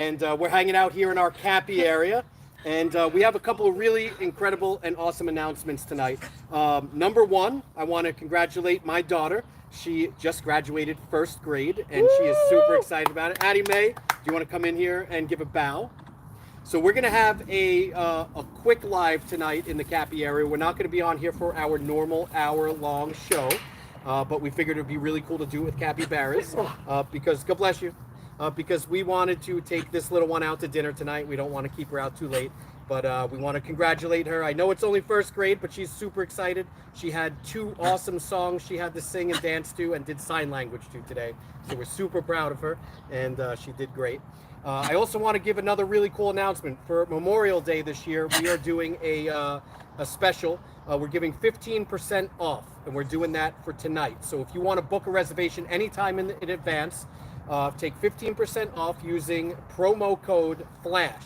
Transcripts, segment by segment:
And we're hanging out here in our Cappy area. And we have a couple of really incredible and awesome announcements tonight. Number one, I want to congratulate my daughter. She just graduated first grade, and she is super excited about it. Addie Mae, do you want to come in here and give a bow? So we're going to have a quick live tonight in the Cappy area. We're not going to be on here for our normal hour-long show, but we figured it would be really cool to do it with Capybaras because, God bless you, because we wanted to take this little one out to dinner tonight. We don't want to keep her out too late, but we want to congratulate her. I know it's only first grade, but she's super excited. She had 2 awesome songs she had to sing and dance to and did sign language to today. So we're super proud of her, and she did great. I also want to give another really cool announcement. For Memorial Day this year, we are doing a special. We're giving 15% off, and we're doing that for tonight. So if you want to book a reservation anytime in advance, take 15% off using promo code FLASH,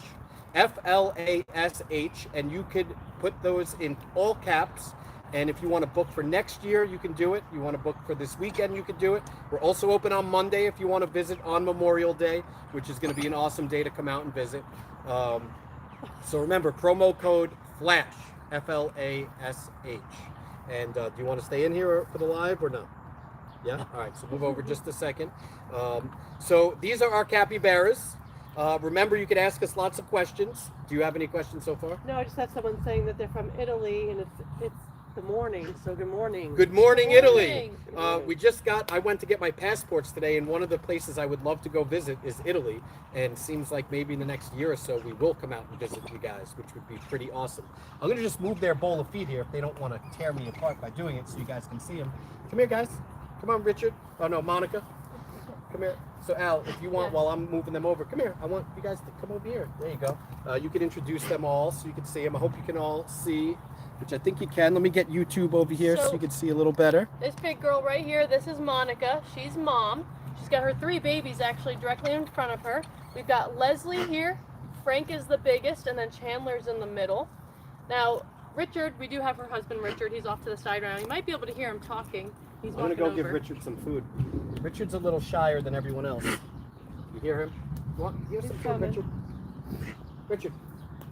FLASH, and you could put those in all caps. And if you want to book for next year, you can do it. You want to book for this weekend, you can do it. We're also open on Monday if you want to visit on Memorial Day, which is going to be an awesome day to come out and visit. So remember, promo code FLASH, FLASH. And do you want to stay in here for the live or no? Yeah? All right, so move over just a second. So these are our Capybaras. Remember, you can ask us lots of questions. Do you have any questions so far? No, I just had someone saying that they're from Italy, and it's the morning, so good morning. Good morning, Italy. Good morning. I went to get my passports today, and one of the places I would love to go visit is Italy, and seems like maybe in the next year or so we will come out and visit you guys, which would be pretty awesome. I'm going to just move their bowl of feet here if they don't want to tear me apart by doing it so you guys can see them. Come here, guys. Come on, Richard. Oh, no, Monica. Come here. So, Al, if you want, while I'm moving them over, come here. I want you guys to come over here. There you go. You can introduce them all so you can see them. I hope you can all see, which I think you can. Let me get YouTube over here so you can see a little better. This big girl right here, this is Monica. She's mom. She's got her 3 babies actually directly in front of her. We've got Leslie here. Frank is the biggest, and then Chandler's in the middle. Now, Richard, we do have her husband, Richard. He's off to the side right now. You might be able to hear him talking. He's I'm going to go give Richard some food. Richard's a little shyer than everyone else. You hear him? You have some food, Richard? Richard.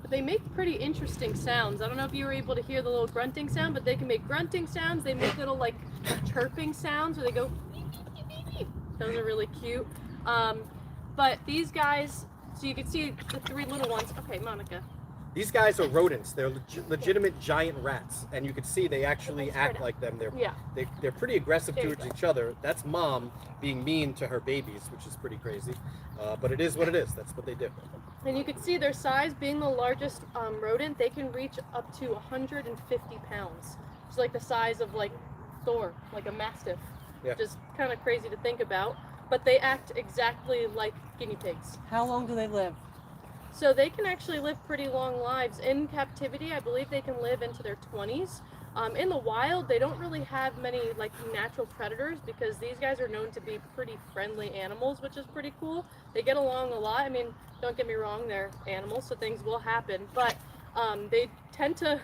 But they make pretty interesting sounds. I don't know if you were able to hear the little grunting sound, but they can make grunting sounds. They make little like chirping sounds where they go beep, beep, beep, beep. Those are really cute. But these guys, so you can see the 3 little ones. Okay, Monica. These guys are rodents. They're legitimate giant rats, and you can see they actually act like them. They're pretty aggressive towards each other. That's mom being mean to her babies, which is pretty crazy. But it is what it is. That's what they do. And you can see their size, being the largest rodent, they can reach up to 150 pounds. It's like the size of like Thor, like a mastiff. Yeah. Just kind of crazy to think about. But they act exactly like guinea pigs. How long do they live? So they can actually live pretty long lives. In captivity, I believe they can live into their 20s. In the wild, they don't really have many like natural predators because these guys are known to be pretty friendly animals, which is pretty cool. They get along a lot. I mean, don't get me wrong, they're animals, so things will happen. But they tend to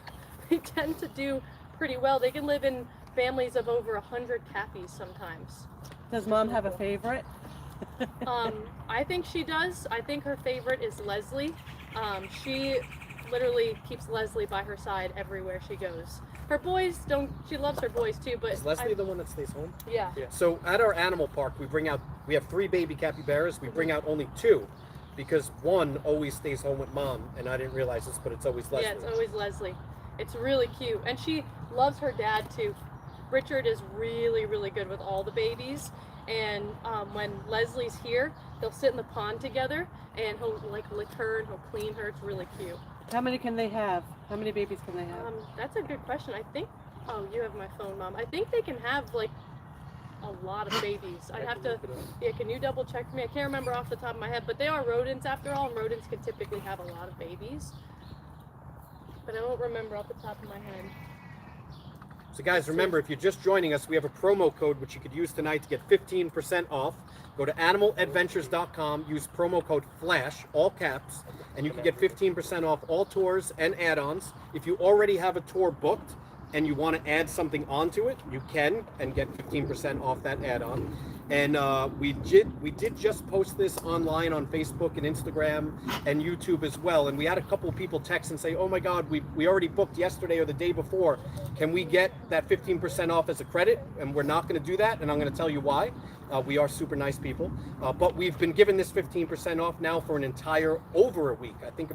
do pretty well. They can live in families of over 100 cappies sometimes. Does mom have a favorite? I think she does. I think her favorite is Leslie. She literally keeps Leslie by her side everywhere she goes. Her boys don't, she loves her boys too, but... Is Leslie the one that stays home? Yeah. So at our animal park, we have 3 baby capybaras. We bring out only 2 because one always stays home with mom, and I didn't realize this, but it's always Leslie. Yeah, it's always Leslie. It's really cute, and she loves her dad too. Richard is really, really good with all the babies. And when Leslie's here, they'll sit in the pond together, and he'll like lick her and he'll clean her. It's really cute. How many can they have? How many babies can they have? That's a good question. I think, oh, you have my phone, Mom. I think they can have like a lot of babies. I'd have to, yeah, can you double check for me? I can't remember off the top of my head, but they are rodents after all, and rodents can typically have a lot of babies. But I don't remember off the top of my head. So guys, remember, if you're just joining us, we have a promo code which you could use tonight to get 15% off. Go to animaladventures.com, use promo code FLASH, all caps, and you can get 15% off all tours and add-ons. If you already have a tour booked and you want to add something onto it, you can and get 15% off that add-on. And we did just post this online on Facebook and Instagram and YouTube as well. And we had a couple of people text and say, "Oh my God, we already booked yesterday or the day before. Can we get that 15% off as a credit?" And we're not going to do that, and I'm going to tell you why. We are super nice people, but we've been given this 15% off now for an entire over a week. I think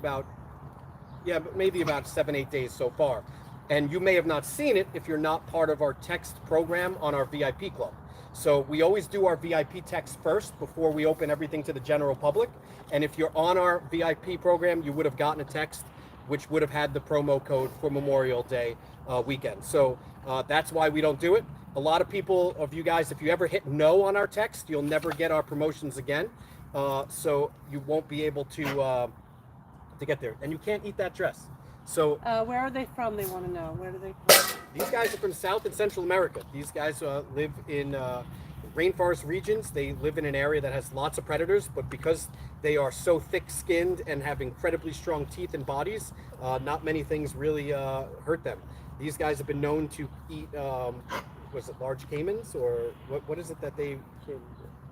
maybe about 7-8 days so far. And you may have not seen it if you're not part of our text program on our VIP club. So we always do our VIP text first before we open everything to the general public. And if you're on our VIP program, you would have gotten a text which would have had the promo code for Memorial Day weekend. So that's why we don't do it. A lot of people of you guys, if you ever hit no on our text, you'll never get our promotions again. So you won't be able to get there. And you can't eat that dress. So where are they from? They want to know. Where do they from? These guys are from South and Central America. These guys live in rainforest regions. They live in an area that has lots of predators, but because they are so thick-skinned and have incredibly strong teeth and bodies, not many things really hurt them. These guys have been known to eat, was it large caimans, or what is it that they...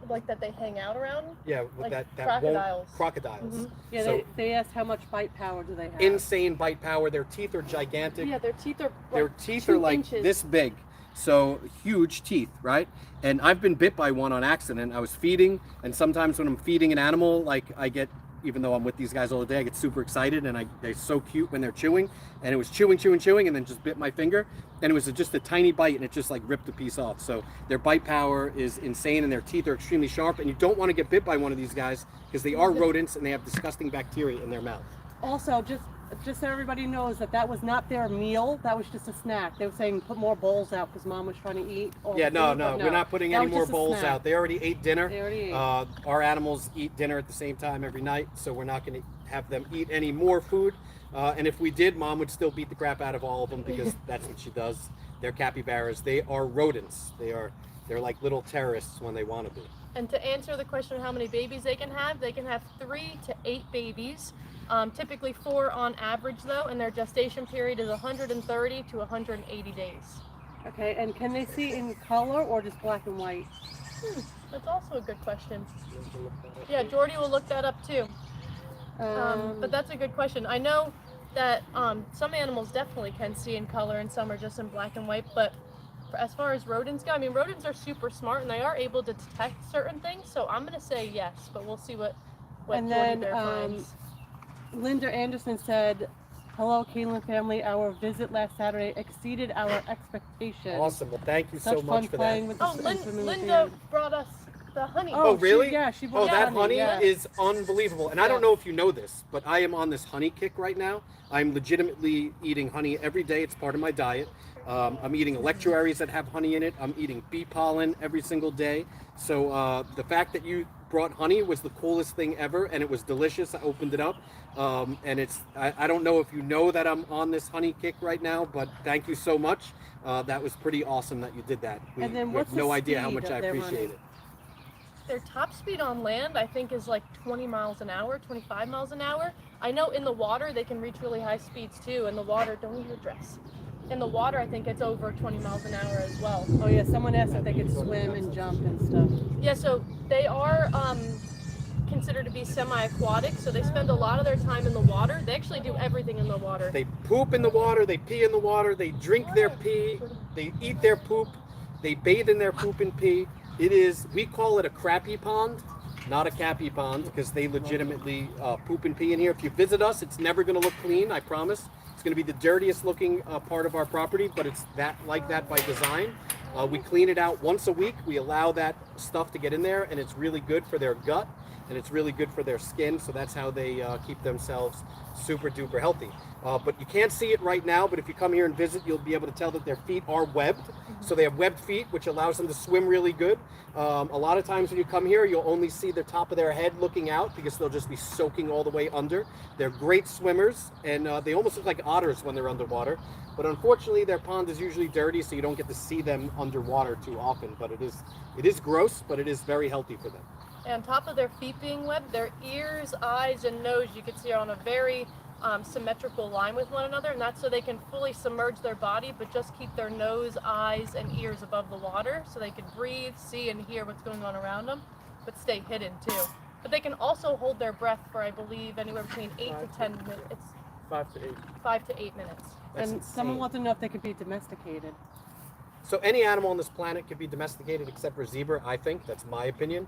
Like that they hang out around? Yeah, with like that crocodiles. Crocodiles. Mm-hmm. Yeah, So, they asked how much bite power do they have. insane bite power. Their teeth are gigantic. Yeah, their teeth are Their like teeth 2 are like inches. this big. So huge teeth, right? And I've been bit by one on accident. I was feeding, and sometimes when I'm feeding an animal, like I get, even though I'm with these guys all day, I get super excited, and they're so cute when they're chewing. And it was chewing, and then just bit my finger. And it was just a tiny bite, and it just like ripped a piece off. So their bite power is insane, and their teeth are extremely sharp. And you don't want to get bit by one of these guys because they are rodents, and they have disgusting bacteria in their mouth. Also, just so everybody knows that was not their meal. That was just a snack. They were saying put more bowls out because Mom was trying to eat. Yeah, no, we're not putting any more bowls out. They already ate dinner. They already ate. Our animals eat dinner at the same time every night, so we're not going to have them eat any more food. And if we did, Mom would still beat the crap out of all of them because that's what she does. They're capybaras. They are rodents. They're like little terrorists when they want to be. And to answer the question of how many babies they can have 3 to 8 babies. Typically 4 on average though, and their gestation period is 130 to 180 days. Okay, and can they see in color or just black and white? That's also a good question. Yeah, Jordy will look that up too. But that's a good question. I know that some animals definitely can see in color and some are just in black and white, but as far as rodents go, I mean, rodents are super smart and they are able to detect certain things, so I'm going to say yes, but we'll see what And Jordy then there finds. Linda Anderson said, "Hello, Caitlin family. Our visit last Saturday exceeded our expectations. Awesome. Well, thank you Such so fun much for playing that. with the Oh, swimming with Linda you." brought us the honey. Oh, really? She Oh, brought that honey yeah. is unbelievable. And I don't know if you know this, but I am on this honey kick right now. I'm legitimately eating honey every day. It's part of my diet. I'm eating electroaries that have honey in it. I'm eating bee pollen every single day. So the fact that you brought honey was the coolest thing ever, and it was delicious. I opened it up, and I don't know if you know that I'm on this honey kick right now, but thank you so much. That was pretty awesome that you did that. And then you what's have no the idea how speed much of I their appreciate honey? it. Their top speed on land, I think, is like 20 miles an hour, 25 miles an hour. I know in the water they can reach really high speeds too. In the water, don't eat your dress. In the water, I think it's over 20 miles an hour as well. Oh yeah, someone asked if they could swim and jump and stuff. Yeah, so they are considered to be semi-aquatic, so they spend a lot of their time in the water. They actually do everything in the water. They poop in the water, they pee in the water, they drink their pee, they eat their poop, they bathe in their poop and pee. We call it a crappy pond, not a cappy pond, because they legitimately poop and pee in here. If you visit us, it's never going to look clean, I promise. It's going to be the dirtiest looking part of our property, but it's like that by design. We clean it out once a week. We allow that stuff to get in there, and it's really good for their gut, and it's really good for their skin, so that's how they keep themselves super duper healthy. But you can't see it right now, but if you come here and visit, you'll be able to tell that their feet are webbed. So they have webbed feet, which allows them to swim really good. A lot of times when you come here, you'll only see the top of their head looking out because they'll just be soaking all the way under. They're great swimmers, and they almost look like otters when they're underwater. But unfortunately, their pond is usually dirty, so you don't get to see them underwater too often. But it is gross, but it is very healthy for them. And on top of their feet being webbed, their ears, eyes, and nose, you can see are on a very symmetrical line with one another, and that's so they can fully submerge their body, but just keep their nose, eyes, and ears above the water, so they can breathe, see, and hear what's going on around them, but stay hidden too. But they can also hold their breath for, I believe, anywhere between 8 to 10 minutes. 5 to 8. 5 to 8 minutes. That's And someone wants to know if they could be domesticated. So any animal on this planet could be domesticated except for zebra, I think. That's my opinion.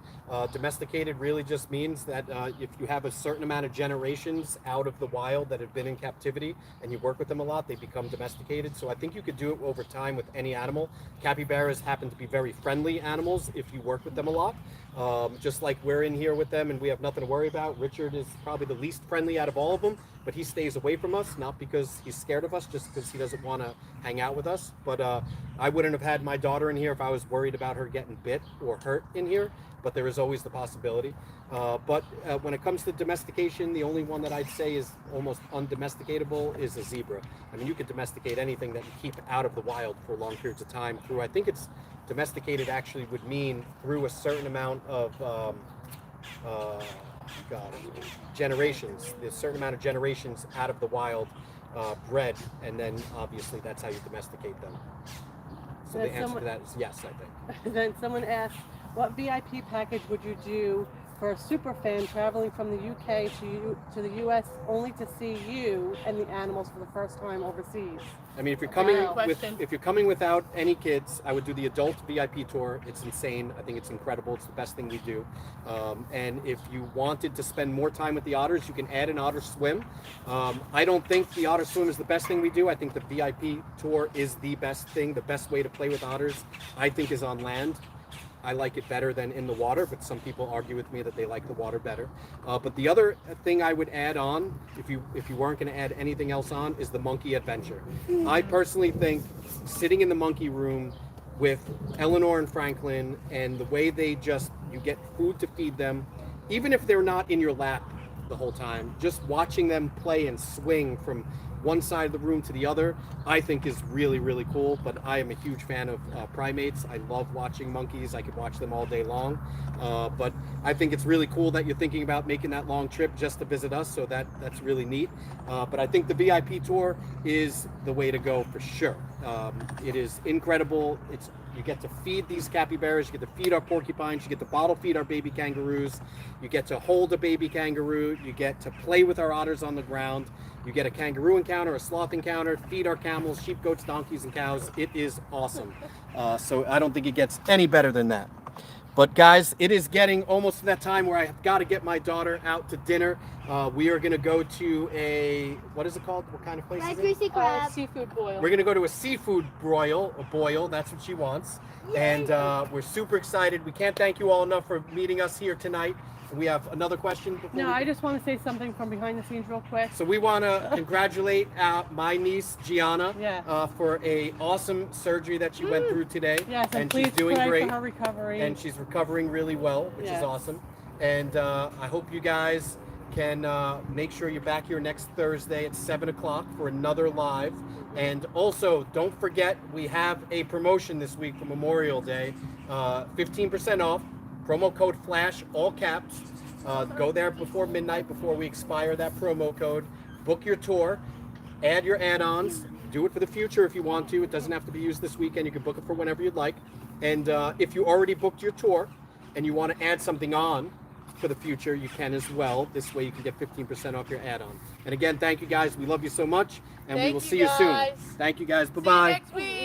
Domesticated really just means that if you have a certain amount of generations out of the wild that have been in captivity and you work with them a lot, they become domesticated. So I think you could do it over time with any animal. Capybaras happen to be very friendly animals if you work with them a lot. Just like we're in here with them and we have nothing to worry about. Richard is probably the least friendly out of all of them, but he stays away from us, not because he's scared of us, just because he doesn't want to hang out with us. But I wouldn't have had my daughter in here if I was worried about her getting bit or hurt in here, but there is always the possibility. But when it comes to domestication, the only one that I'd say is almost undomesticatable is a zebra. I mean, you could domesticate anything that you keep out of the wild for long periods of time through, I think it's domesticated actually would mean through a certain amount of generations, there's a certain amount of generations out of the wild bred, and then obviously that's how you domesticate them. So the answer to that is yes, I think. Then someone asked, what VIP package would you do for a super fan traveling from the UK to the US only to see you and the animals for the first time overseas? I mean, if you're coming Question. if you're coming without any kids, I would do the adult VIP tour. It's insane. I think it's incredible. It's the best thing we do. And if you wanted to spend more time with the otters, you can add an otter swim. I don't think the otter swim is the best thing we do. I think the VIP tour is the best thing. The best way to play with otters, I think, is on land. I like it better than in the water, but some people argue with me that they like the water better. But the other thing I would add on, if you weren't going to add anything else on, is the monkey adventure. I personally think sitting in the monkey room with Eleanor and Franklin, and the way you get food to feed them, even if they're not in your lap the whole time, just watching them play and swing from one side of the room to the other, I think is really, really cool. But I am a huge fan of primates. I love watching monkeys. I could watch them all day long. But I think it's really cool that you're thinking about making that long trip just to visit us. So that's really neat. But I think the VIP tour is the way to go for sure. It is incredible. You get to feed these capybaras, you get to feed our porcupines, you get to bottle feed our baby kangaroos, you get to hold a baby kangaroo, you get to play with our otters on the ground, you get a kangaroo encounter, a sloth encounter, feed our camels, sheep, goats, donkeys, and cows. It is awesome. So I don't think it gets any better than that. But guys, it is getting almost to that time where I've got to get my daughter out to dinner. We are going to go to what is it called? What kind of place is it? Greasy crab. Seafood boil. We're going to go to a seafood boil. That's what she wants. And we're super excited. We can't thank you all enough for meeting us here tonight. We have another question before No, I just want to say something from behind the scenes real quick. So we want to congratulate my niece Gianna Yeah. for a awesome surgery that she went through today. Yes, and please she's doing pray great, for her recovery. and she's recovering really well, which Yes. is awesome. And I hope you guys can make sure you're back here next Thursday at 7 o'clock for another live. And also, don't forget, we have a promotion this week for Memorial Day, 15% off. Promo code FLASH, all caps. Go there before midnight, before we expire that promo code. Book your tour. Add your add-ons. Do it for the future if you want to. It doesn't have to be used this weekend. You can book it for whenever you'd like. And if you already booked your tour and you want to add something on for the future, you can as well. This way you can get 15% off your add-on. And again, thank you guys. We love you so much. And we will see you soon. Thank you guys. Bye-bye. See you next week.